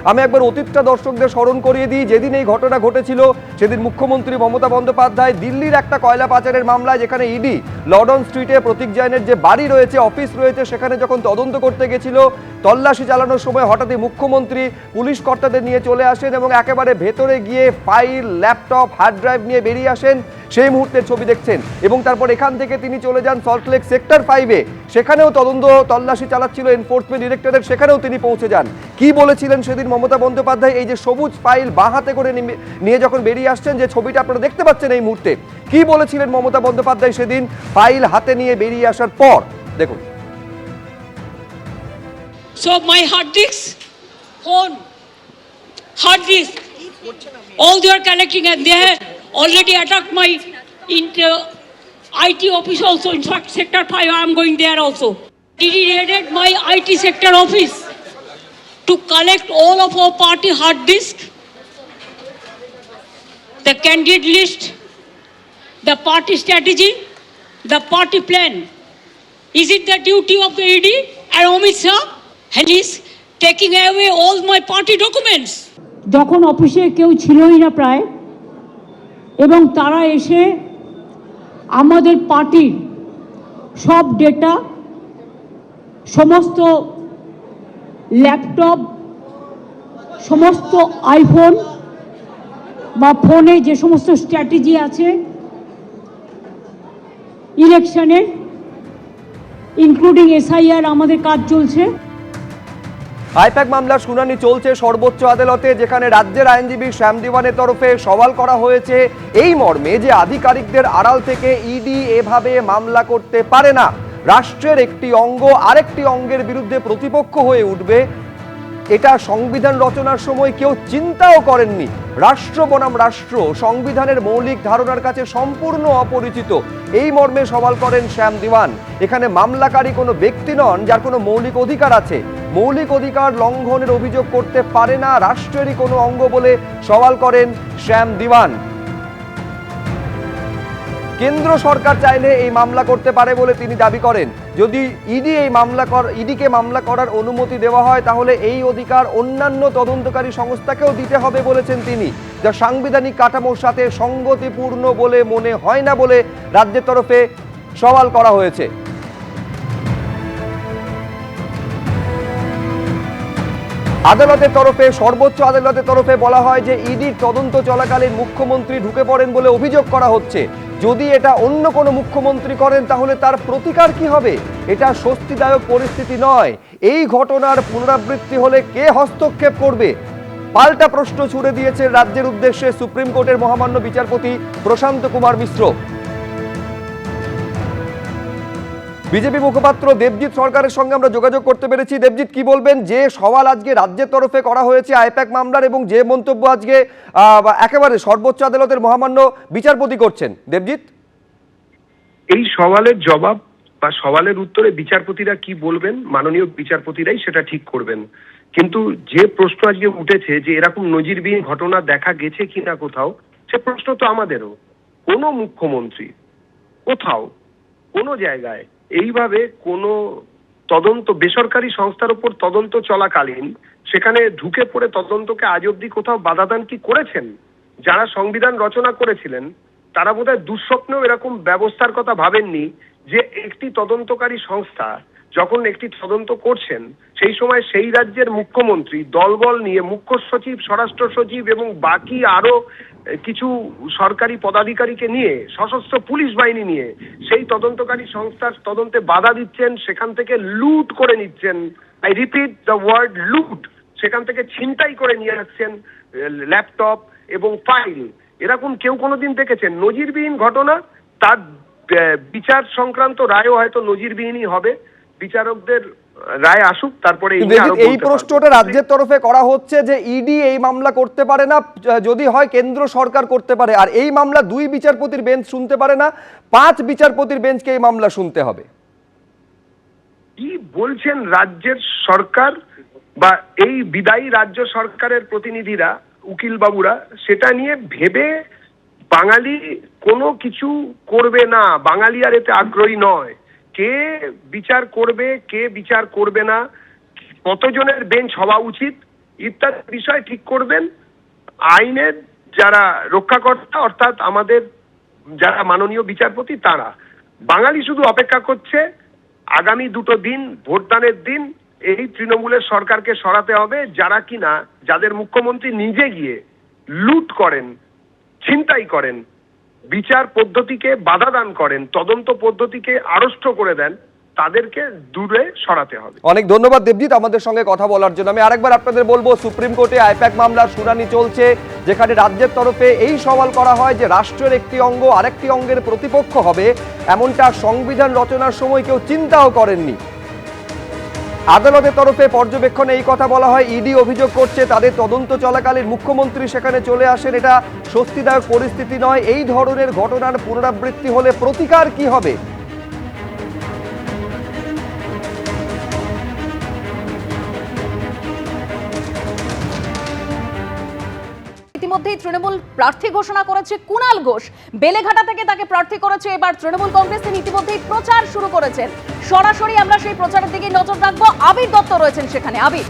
আমি একবার অতীতটা দর্শকদের স্মরণ করিয়ে দিই। যেদিন এই ঘটনা ঘটেছিল সেদিন মুখ্যমন্ত্রী মমতা বন্দ্যোপাধ্যায় দিল্লির একটা কয়লা পাচারের মামলায়, যেখানে ইডি লর্ডন স্ট্রিটে প্রতীক জৈনের যে বাড়ি রয়েছে, অফিস রয়েছে, সেখানে যখন তদন্ত করতে গেছিল, তল্লাশি চালানোর সময় হঠাৎই মুখ্যমন্ত্রী পুলিশ কর্তাদের নিয়ে চলে আসেন এবং একেবারে ভেতরে গিয়ে ফাইল, ল্যাপটপ, হার্ড ড্রাইভ নিয়ে বেরিয়ে আসেন। সেই মুহূর্তের ছবি দেখছেন। এবং তারপর এখান থেকে তিনি চলে যান সল্টলেক সেক্টর 5-এ, সেখানেও তদন্ত তল্লাশি চালাচ্ছিল এনফোর্সমেন্ট ডিরেক্টরেট, সেখানেও তিনি পৌঁছে যান। কি বলেছিলেন সেদিন মমতা বন্দ্যোপাধ্যায়? এই যে সবুজ ফাইল বাঁ হাতে করে নিয়ে যখন বেরিয়ে আসছেন, যে ছবিটা আপনারা দেখতে পাচ্ছেন এই মুহূর্তে, কি বলেছিলেন মমতা বন্দ্যোপাধ্যায় সেদিন ফাইল হাতে নিয়ে বেরিয়ে আসার পর? দেখুন। So my hard disk, phone, hard disk, all they are collecting, and they have already attacked my IT office also. In fact, sector 5, I am going there also. He raided my IT sector office to collect all of our party hard disk, the candidate list, the party strategy, the party plan. Is it the duty of the ED and Amit Shah? And he's taking away all my party documents. যখন অফিসে কেউ ছিলই না প্রায়, এবং তারা এসে আমাদের পার্টির সব ডেটা, সমস্ত ল্যাপটপ, সমস্ত আইফোন বা ফোনে যে সমস্ত স্ট্র্যাটেজি আছে ইলেকশনের, ইনক্লুডিং SIR, আমাদের কাজ চলছে। আইপ্যাক মামলার শুনানি চলছে সর্বোচ্চ আদালতে, যেখানে রাজ্যের আইনজীবী শ্যাম দিওয়ানের তরফে সওয়াল করা হয়েছে এই মর্মে যে আধিকারিকদের আড়াল থেকে ইডি এভাবে মামলা করতে পারে না। রাষ্ট্রের একটি অঙ্গ আরেকটি অঙ্গের বিরুদ্ধে প্রতিপক্ষ হয়ে উঠবে, এটা সংবিধান রচনার সময় কেউ চিন্তাও করেননি। রাষ্ট্র বনাম রাষ্ট্র সংবিধানের মৌলিক ধারণার কাছে সম্পূর্ণ অপরিচিত, এই মর্মে সওয়াল করেন শ্যাম দিওয়ান। এখানে মামলাকারী কোনো ব্যক্তি নন যার কোনো মৌলিক অধিকার আছে। মৌলিক অধিকার লঙ্ঘনের অভিযোগ করতে পারে না রাষ্ট্রেরই কোনো অঙ্গ বলে সওয়াল করেন শ্যাম দিওয়ান। কেন্দ্র সরকার চাইলে এই মামলা করতে পারে বলে তিনি দাবি করেন। যদি ইডিকে মামলা করার অনুমতি দেওয়া হয়, তাহলে এই অধিকার অন্যান্য তদন্তকারী সংস্থাকেও দিতে হবে বলেছেন তিনি, যা সাংবিধানিক কাঠামোর সাথে সঙ্গতিপূর্ণ বলে মনে হয় না বলে রাজ্যের তরফে সওয়াল করা হয়েছে। আদালতের তরফে, সর্বোচ্চ আদালতের তরফে বলা হয় যে ইডির তদন্ত চলাকালীন মুখ্যমন্ত্রী ঢুকে পড়েন বলে অভিযোগ করা হচ্ছে। যদি এটা অন্য কোনো মুখ্যমন্ত্রী করেন তাহলে তার প্রতিকার কি হবে? এটা স্বস্তিদায়ক পরিস্থিতি নয়। এই ঘটনার পুনরাবৃত্তি হলে কে হস্তক্ষেপ করবে? পাল্টা প্রশ্ন ছুড়ে দিয়েছে রাজ্যের উদ্দেশ্যে সুপ্রিম কোর্টের মহামান্য বিচারপতি প্রশান্ত কুমার মিশ্র। বিজেপি মুখপাত্র দেবজিৎ সরকারের সঙ্গে আমরা যোগাযোগ করতে পেরেছি। দেবজিৎ, কি বলবেন? যে সওয়াল আজকে রাজ্যের তরফে করা হয়েছে আইপ্যাক মামলার, এবং যে মন্তব্য আজকে একেবারে সর্বোচ্চ আদালতের মহামান্য বিচারপতি করছেন, দেবজিৎ? এই সওয়ালের জবাব বা সওয়ালের উত্তরে বিচারপতিরা কি বলবেন, মাননীয় বিচারপতিরাই সেটা ঠিক করবেন। কিন্তু যে প্রশ্ন আজকে উঠেছে যে এরকম নজিরবিহীন ঘটনা দেখা গেছে কিনা কোথাও, সে প্রশ্ন তো আমাদেরও। কোনো মুখ্যমন্ত্রী কোথাও কোনো জায়গায় এইভাবে কোনো তদন্ত, বেসরকারি সংস্থার উপর তদন্ত চলাকালীন সেখানে ঢুকে পড়ে তদন্তকে আজ অব্দি কোথাও বাধাদান কি করেছেন? যারা সংবিধান রচনা করেছিলেন তারা বোধহয় দুঃস্বপ্নেও এরকম ব্যবস্থার কথা ভাবেননি যে একটি তদন্তকারী সংস্থা যখন একটি তদন্ত করছেন, সেই সময় সেই রাজ্যের মুখ্যমন্ত্রী দলবল নিয়ে মুখ্য সচিব, স্বরাষ্ট্র সচিব এবং বাকি আরো কিছু সরকারি পদাধিকারীকে নিয়ে, সশস্ত্র পুলিশ বাহিনী নিয়ে সেই তদন্তকারী সংস্থার তদন্তে বাধা দিচ্ছেন, সেখান থেকে লুট করে নিচ্ছেন। আই রিপিট দ্য ওয়ার্ড লুট। সেখান থেকে ছিনতাই করে নিয়ে আসছেন ল্যাপটপ এবং ফাইল। এরকম কেউ কোনোদিন দেখেছেন? নজিরবিহীন ঘটনা, তার বিচার সংক্রান্ত রায়ও হয়তো নজিরবিহীনই হবে। বিচারকদের রায় আসুক, তারপরে এই প্রশ্নটা রাজ্যের তরফে করা হচ্ছে যে ইডি এই মামলা করতে পারে না, যদি হয় কেন্দ্র সরকার করতে পারে। আর এই মামলা 2 বিচারপতির বেঞ্চ শুনতে পারে না, 5 বিচারপতির বেঞ্চকে এই মামলা শুনতে হবে। কি বলছেন রাজ্যের সরকার বা এই বিদায়ী রাজ্য সরকারের প্রতিনিধিরা, উকিল বাবুরা, সেটা নিয়ে ভেবে বাঙালি কোনো কিছু করবে না। বাঙালি আর এতে আগ্রহী নয়। কে বিচার করবে, কে বিচার করবে না, কতজনের বেঞ্চ হওয়া উচিত, ইত্যাদি বিষয় ঠিক করবেন আইনের যারা রক্ষাকর্তা, অর্থাৎ আমাদের যারা মাননীয় বিচারপতি তারা। বাঙালি শুধু অপেক্ষা করছে আগামী দুটো দিন, ভোটদানের দিন, এই তৃণমূলের সরকারকে সরাতে হবে, যারা কিনা যাদের মুখ্যমন্ত্রী নিজে গিয়ে লুট করেন, ছিনতাই করেন, বিচার পদ্ধতিকে বাধা দান করেন, তদন্ত পদ্ধতিকে আড়ষ্ট করে দেন, তাদেরকে দূরে সরাতে হবে। অনেক ধন্যবাদ দেবজিৎ আমাদের সঙ্গে কথা বলার জন্য। আমি আরেকবার আপনাদের বলবো, সুপ্রিম কোর্টে আইপ্যাক মামলার শুনানি চলছে, যেখানে রাজ্যের তরফে এই সওয়াল করা হয় যে রাষ্ট্রের একটি অঙ্গ আরেকটি অঙ্গের প্রতিপক্ষ হবে, এমনটা সংবিধান রচনার সময় কেউ চিন্তাও করেননি। আদালতের তরফে পর্যবেক্ষণে এই কথা বলা হয়, ইডি অভিযোগ করছে তাদের তদন্ত চলাকালীন মুখ্যমন্ত্রী সেখানে চলে আসেন, এটা স্বস্তিদায়ক পরিস্থিতি নয়। এই ধরনের ঘটনার পুনরাবৃত্তি হলে প্রতিকার কি হবে? ইতিমধ্যেই তৃণমূল প্রার্থী ঘোষণা করেছে কুণাল ঘোষ, বেলেঘাটা থেকে তাকে প্রার্থী করেছে এবার তৃণমূল কংগ্রেস। তিনি ইতিমধ্যেই প্রচার শুরু করেছেন। সরাসরি আমরা সেই প্রচারের দিকে নজর রাখবো। আবির দত্ত রয়েছেন সেখানে। আবির,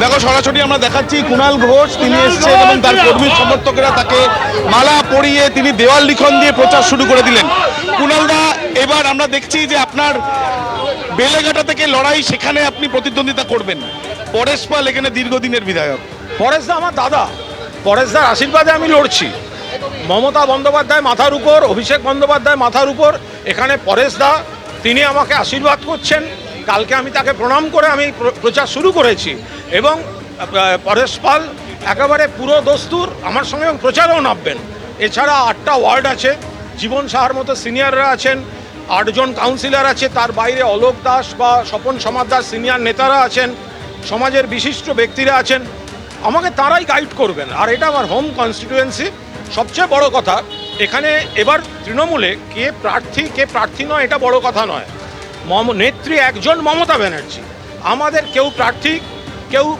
দেখো সরাসরি আমরা দেখাচ্ছি কুণাল ঘোষ তিনি এসেছেন এবং তার কর্মী সমর্থকেরা তাকে মালা পরিয়ে তিনি দেওয়াল লিখন দিয়ে প্রচার শুরু করে দিলেন। কুণালদা, এবার আমরা দেখছি যে আপনার বেলেঘাটা থেকে লড়াই, সেখানে আপনি প্রতিদ্বন্দ্বিতা করবেন। পরেশ পাল এখানে দীর্ঘদিনের বিধায়ক। পরেশদা আমার দাদা, পরেশদার আশীর্বাদে আমি লড়ছি। মমতা বন্দ্যোপাধ্যায় মাথার উপর, অভিষেক বন্দ্যোপাধ্যায় মাথার উপর, এখানে পরেশদা তিনি আমাকে আশীর্বাদ করছেন। কালকে আমি তাকে প্রণাম করে আমি প্রচার শুরু করেছি এবং পরেশ পাল একেবারে পুরো দস্তুর আমার সঙ্গে প্রচারেও নামবেন। এছাড়া 8টা ওয়ার্ড আছে, জীবন সাহার মতো সিনিয়ররা আছেন, 8 জন কাউন্সিলর আছে, তার বাইরে অলোক দাস বা স্বপন সমাদ্দার সিনিয়র নেতারা আছেন, সমাজের বিশিষ্ট ব্যক্তিরা আছেন, আমাকে তারাই গাইড করবেন। আর এটা আমার হোম কনস্টিটিউয়েন্সি। সবচেয়ে বড় কথা, এখানে এবার তৃণমূলে কে প্রার্থী নয় এটা বড় কথা নয়। নেত্রী একজন মমতা ব্যানার্জি, আমাদের কেউ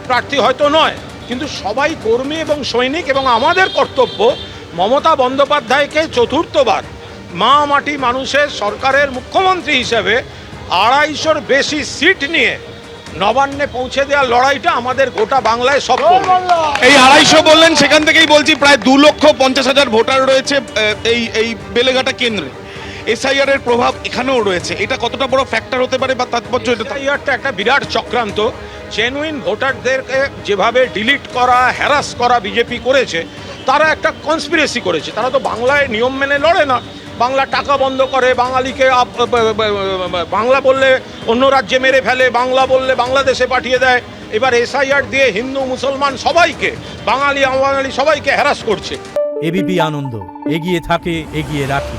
প্রার্থী হয়তো নয়, কিন্তু সবাই কর্মী এবং সৈনিক, এবং আমাদের কর্তব্য মমতা বন্দ্যোপাধ্যায়কে চতুর্থবার মা মাটি মানুষের সরকারের মুখ্যমন্ত্রী হিসেবে 250-র বেশি সিট নিয়ে নবান্নে পৌঁছে দেওয়ার লড়াইটা আমাদের গোটা বাংলায় সব। এই 250 বললেন, সেখান থেকেই বলছি প্রায় 2,50,000 ভোটার রয়েছে এই বেলেঘাটা কেন্দ্রে। এসআইআর এর প্রভাব এখানেও রয়েছে, এটা কতটা বড় ফ্যাক্টর হতে পারে বা তাৎপর্য? এসআইআরটা একটা বিরাট চক্রান্ত। জেনুইন ভোটারদেরকে যেভাবে ডিলিট করা, হ্যারাস করা বিজেপি করেছে, তারা একটা কনস্পিরেসি করেছে। তারা তো বাংলায় নিয়ম মেনে লড়ে না, বাংলা টাকা বন্ধ করে, বাঙালিকে বাংলা বললে অন্য রাজ্যে মেরে ফেলে, বাংলা বললে বাংলাদেশে পাঠিয়ে দেয়। এবার এসআইআর দিয়ে হিন্দু মুসলমান সবাইকে, বাঙালি অবাঙালি সবাইকে হ্যারাস করছে। এবিপি আনন্দ, এগিয়ে থাকে, এগিয়ে রাখে।